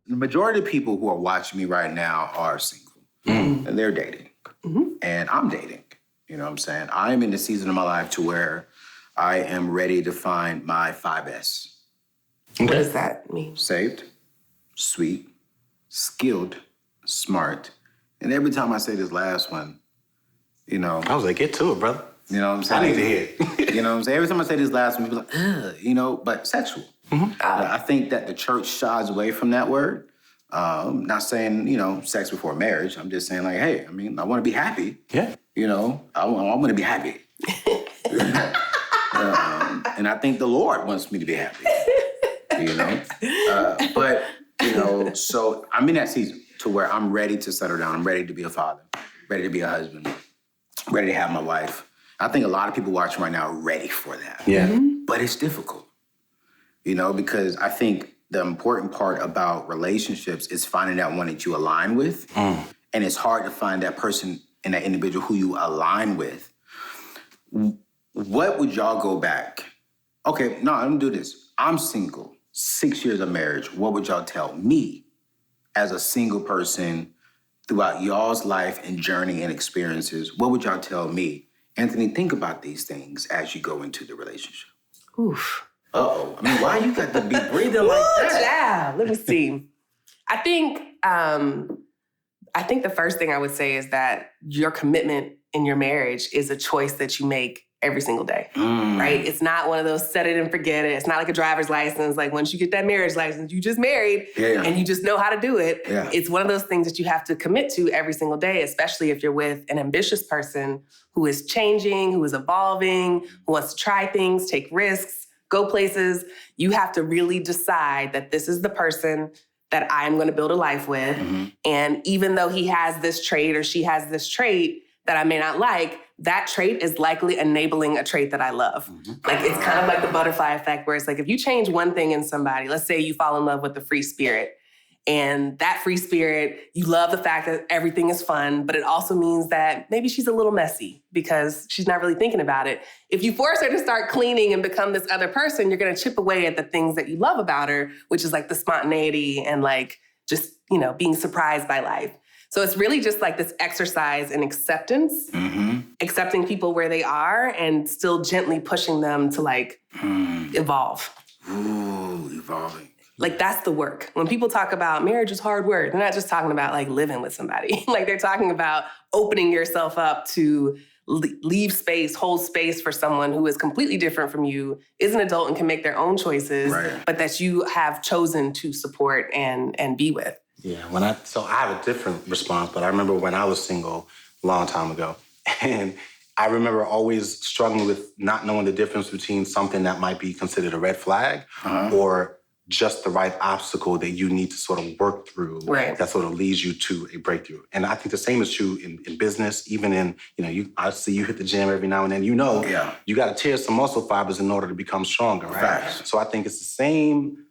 the majority of people who are watching me right now are single. And they're dating. And I'm dating. You know what I'm saying? I'm in the season of my life to where I am ready to find my 5S. What does that mean? Saved, sweet, skilled, smart. And every time I say this last one, you know... I was like, get to it, brother. You know what I'm saying? I need to hear it. You know what I'm saying? Every time I say this last one, people are like, you know, but sexual. I think that the church shies away from that word. Not saying, you know, sex before marriage. I'm just saying, like, hey, I mean, I want to be happy. Yeah. You know, I want to be happy. And I think the Lord wants me to be happy. You know? But, you know, so I'm in that season to where I'm ready to settle down. I'm ready to be a father, ready to be a husband, ready to have my wife. I think a lot of people watching right now are ready for that. Yeah. But it's difficult, you know, because I think the important part about relationships is finding that one that you align with. And it's hard to find that person and that individual who you align with. What would y'all go back? Okay, no, I'm gonna do this. I'm single, 6 years of marriage. What would y'all tell me as a single person throughout y'all's life and journey and experiences? What would y'all tell me? Anthony, think about these things as you go into the relationship. Oof. Uh-oh. I mean, why you got to be breathing like that? Yeah, let me see. I think the first thing I would say is that your commitment in your marriage is a choice that you make every single day, right? It's not one of those set it and forget it. It's not like a driver's license. Like once you get that marriage license, you just married and you just know how to do it. Yeah. It's one of those things that you have to commit to every single day, especially if you're with an ambitious person who is changing, who is evolving, who wants to try things, take risks, go places. You have to really decide that this is the person that I'm going to build a life with. And even though he has this trait or she has this trait that I may not like, that trait is likely enabling a trait that I love. Like, it's kind of like the butterfly effect, where it's like, if you change one thing in somebody, let's say you fall in love with the free spirit, and that free spirit, you love the fact that everything is fun, but it also means that maybe she's a little messy because she's not really thinking about it. If you force her to start cleaning and become this other person, you're gonna chip away at the things that you love about her, which is like the spontaneity and like just, you know, being surprised by life. So it's really just like this exercise in acceptance, accepting people where they are and still gently pushing them to like evolve. Ooh, evolving. Like that's the work. When people talk about marriage is hard work, they're not just talking about like living with somebody. Like they're talking about opening yourself up to leave space, hold space for someone who is completely different from you, is an adult and can make their own choices, but that you have chosen to support and be with. Yeah, so I have a different response, but I remember when I was single a long time ago, and I remember always struggling with not knowing the difference between something that might be considered a red flag or just the right obstacle that you need to sort of work through that sort of leads you to a breakthrough. And I think the same is true in business, even in, you know, I see you hit the gym every now and then, you know, you got to tear some muscle fibers in order to become stronger, right? Facts. So I think it's the same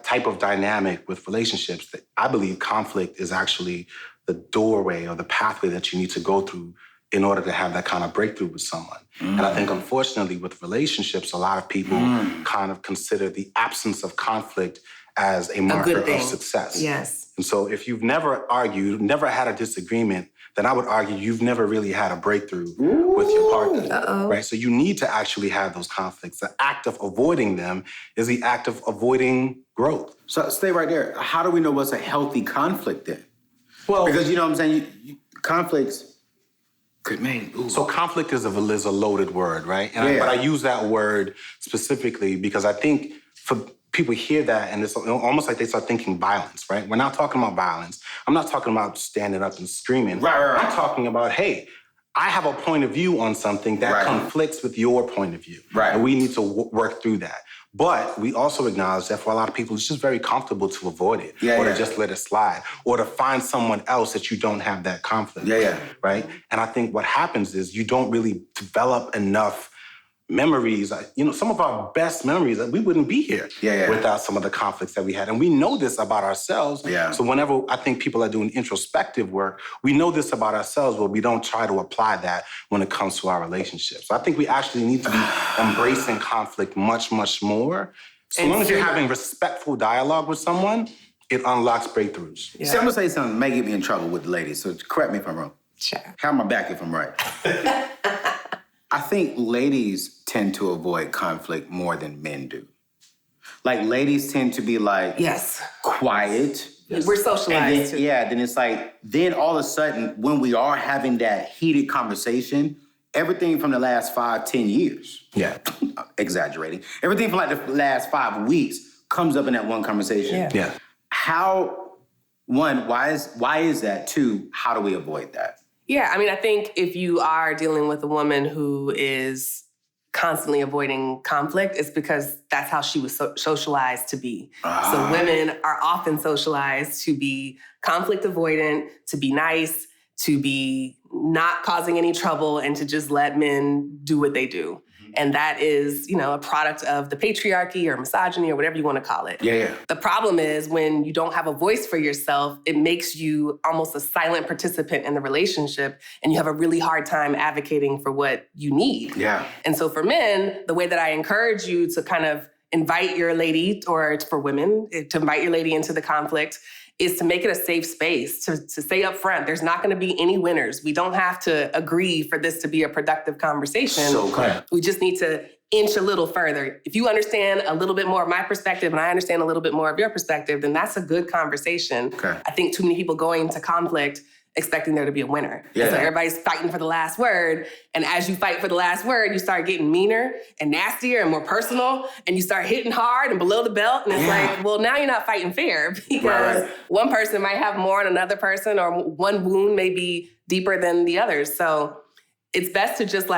type of dynamic with relationships that I believe conflict is actually the doorway or the pathway that you need to go through in order to have that kind of breakthrough with someone. And I think, unfortunately, with relationships, a lot of people kind of consider the absence of conflict as a marker of success. Yes. And so if you've never argued, never had a disagreement, then I would argue you've never really had a breakthrough with your partner, right? So you need to actually have those conflicts. The act of avoiding them is the act of avoiding growth. So stay right there. How do we know what's a healthy conflict then? Well, because you know what I'm saying, conflicts could mean. So conflict is a loaded word, right? And but I use that word specifically because I think for people hear that and it's almost like they start thinking violence, right? We're not talking about violence. I'm not talking about standing up and screaming. Right. I'm talking about, hey, I have a point of view on something that conflicts with your point of view. Right. And we need to work through that. But we also acknowledge that for a lot of people, it's just very comfortable to avoid it or to just let it slide or to find someone else that you don't have that conflict with, right? And I think what happens is you don't really develop enough memories. You know, some of our best memories, we wouldn't be here without some of the conflicts that we had. And we know this about ourselves. So whenever I think people are doing introspective work, we know this about ourselves, but we don't try to apply that when it comes to our relationships. So I think we actually need to be embracing conflict much, much more. So long as you're having respectful dialogue with someone, it unlocks breakthroughs. See, I'm gonna say something that may get me in trouble with the ladies, so correct me if I'm wrong. Sure. Have my back if I'm right. I think ladies tend to avoid conflict more than men do. Like, ladies tend to be like, Yes. quiet. We're socialized. Then it's like, then all of a sudden, when we are having that heated conversation, everything from the last 5-10 years, exaggerating, everything from like the last 5 weeks comes up in that one conversation. Yeah. Why is that? Two, how do we avoid that? Yeah, I mean, I think if you are dealing with a woman who is constantly avoiding conflict, it's because that's how she was socialized to be. So women are often socialized to be conflict avoidant, to be nice, to be not causing any trouble, and to just let men do what they do. And that is, a product of the patriarchy or misogyny or whatever you want to call it. Yeah. The problem is when you don't have a voice for yourself, it makes you almost a silent participant in the relationship, and you have a really hard time advocating for what you need. Yeah. And so for men, the way that I encourage you to kind of invite your lady, or for women, to invite your lady into the conflict, is to make it a safe space, to say up front, there's not gonna be any winners. We don't have to agree for this to be a productive conversation. So good. We just need to inch a little further. If you understand a little bit more of my perspective and I understand a little bit more of your perspective, then that's a good conversation. Okay. I think too many people go into conflict expecting there to be a winner. Yeah. So everybody's fighting for the last word. And as you fight for the last word, you start getting meaner and nastier and more personal. And you start hitting hard and below the belt. And it's like, well, now you're not fighting fair, because one person might have more than another person, or one wound may be deeper than the others. So it's best to just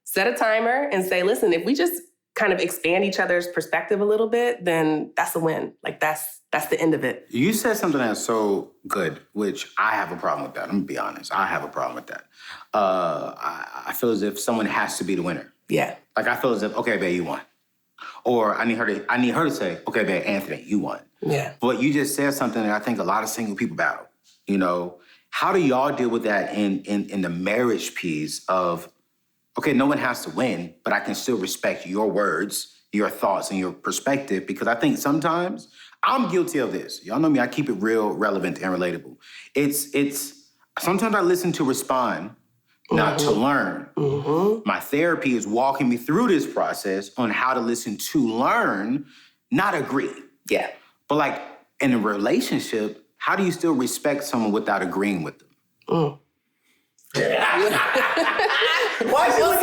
set a timer and say, listen, if we just kind of expand each other's perspective a little bit, then that's a win. That's the end of it. You said something that's so good, which I have a problem with that. I'm gonna be honest. I have a problem with that. I feel as if someone has to be the winner. Yeah. I feel as if, okay, babe, you won. Or I need her to say, okay, babe, Anthony, you won. Yeah. But you just said something that I think a lot of single people battle. How do y'all deal with that in the marriage piece of, okay, no one has to win, but I can still respect your words, your thoughts, and your perspective? Because I think sometimes I'm guilty of this. Y'all know me, I keep it real, relevant, and relatable. It's sometimes I listen to respond, not to learn. My therapy is walking me through this process on how to listen to learn, not agree. Yeah. But in a relationship, how do you still respect someone without agreeing with them? Why is it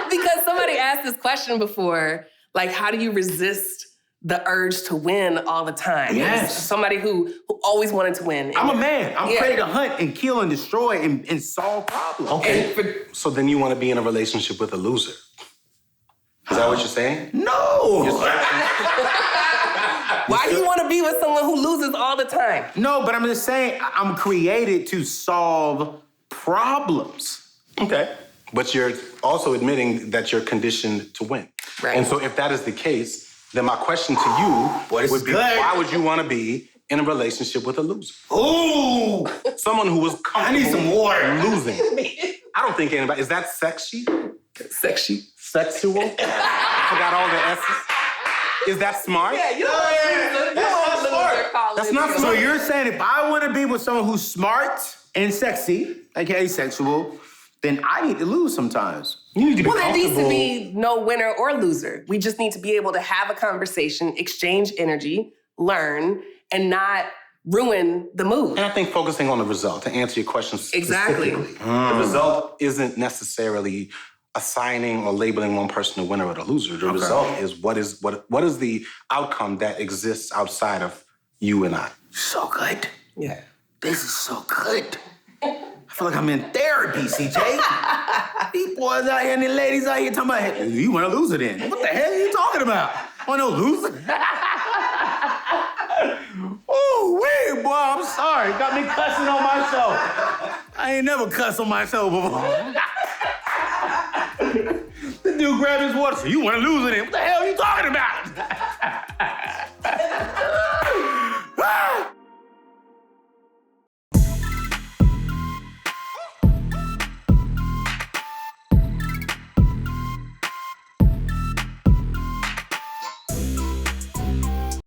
because somebody asked this question before, how do you resist the urge to win all the time? Yes. Somebody who always wanted to win. I'm a man. I'm ready to hunt and kill and destroy and solve problems. Okay. So then you want to be in a relationship with a loser. Is that what you're saying? No. Why do you want to be with someone who loses all the time? No, but I'm just saying I'm created to solve problems. Okay. But you're also admitting that you're conditioned to win. Right. And so if that is the case, then my question to you would be, why would you want to be in a relationship with a loser? Ooh! Someone who was comfortable I need some water. losing. I don't think anybody, is that sexy? Sexy. Sexual? I forgot all the S's. Is that smart? Yeah, you don't want to smart. That's not smart. So you're saying if I want to be with someone who's smart and sexy, aka sexual, then I need to lose sometimes. You need to be there needs comfortable. to be no winner or loser. We just need to be able to have a conversation, exchange energy, learn, and not ruin the mood. And I think focusing on the result, to answer your question Exactly. specifically. The result isn't necessarily assigning or labeling one person a winner or a loser. The result is what is the outcome that exists outside of you and I. So good. Yeah. This is so good. I feel like I'm in therapy, CJ. These boys out here and the ladies out here talking about, hey, you want to lose it then? What the hell are you talking about? Want to lose? Oh, wait, boy, I'm sorry. Got me cussing on myself. I ain't never cussed on myself before. The dude grabbed his water. So you want to lose it then? What the hell are you talking about?